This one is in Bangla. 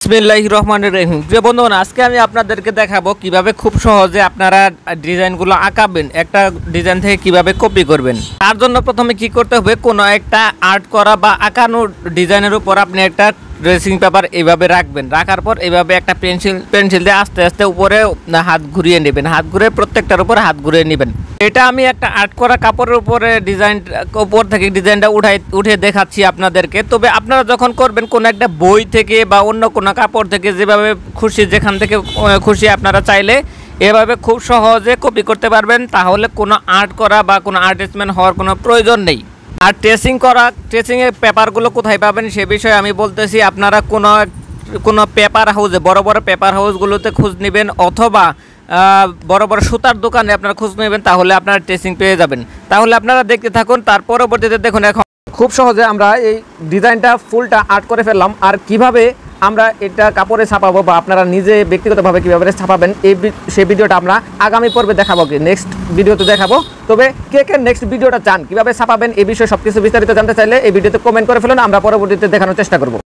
বিসমিল্লাহির রহমানির রহিম। প্রিয় বন্ধুগণ, আজকে আমি আপনাদেরকে দেখাবো কিভাবে খুব সহজে আপনারা ডিজাইনগুলো আঁকাবেন, একটা ডিজাইন থেকে কিভাবে কপি করবেন। তার জন্য প্রথমে কি করতে হবে, কোনো একটা আর্ট করা বা আঁকানো ডিজাইনের উপর আপনি একটা ড্রেসিং পেপার এইভাবে রাখবেন। রাখার পর এইভাবে একটা পেন্সিল দিয়ে আস্তে আস্তে উপরে হাত ঘুরিয়ে নেবেন, হাত ঘুরে প্রত্যেকটার উপরে হাত ঘুরিয়ে নেবেন। এটা আমি একটা আর্ট করা কাপড়ের উপরে উপর থেকে ডিজাইনটা উঠিয়ে দেখাচ্ছি আপনাদেরকে। তবে আপনারা যখন করবেন কোনো একটা বই থেকে বা অন্য কোনো কাপড় থেকে, যেভাবে খুশি যেখান থেকে খুশি আপনারা চাইলে এভাবে খুব সহজে কপি করতে পারবেন। তাহলে কোনো আর্ট করা বা কোনো আর্টিস্টম্যান হওয়ার কোনো প্রয়োজন নেই। আর ট্রেসিংয়ের পেপারগুলো কোথায় পাবেন সে বিষয়ে আমি বলতেছি। আপনারা কোনো পেপার হাউসে, বড় বড় পেপার হাউসগুলোতে খোঁজ নেবেন, অথবা বড় বড় সুতার দোকানে আপনারা খোঁজ নেবেন, তাহলে আপনারা ট্রেসিং পেয়ে যাবেন। তাহলে আপনারা দেখতে থাকুন। তার পরবর্তীতে দেখুন, এখন খুব সহজে আমরা এই ডিজাইনটা ফুলটা আর্ট করে ফেললাম। আর কিভাবে আমরা এটা কাপড়ে ছাপাবো বা আপনারা নিজে ব্যক্তিগতভাবে কীভাবে ছাপাবেন সেই ভিডিওটা আমরা আগামী পর্বে দেখাবো, কি নেক্সট ভিডিওতে দেখাবো। তবে কে নেক্সট ভিডিওটা চান, কীভাবে ছাপাবেন এই বিষয়ে সব কিছু বিস্তারিত জানতে চাইলে এই ভিডিওতে কমেন্ট করে ফেলুন, আমরা পরবর্তীতে দেখানোর চেষ্টা করব।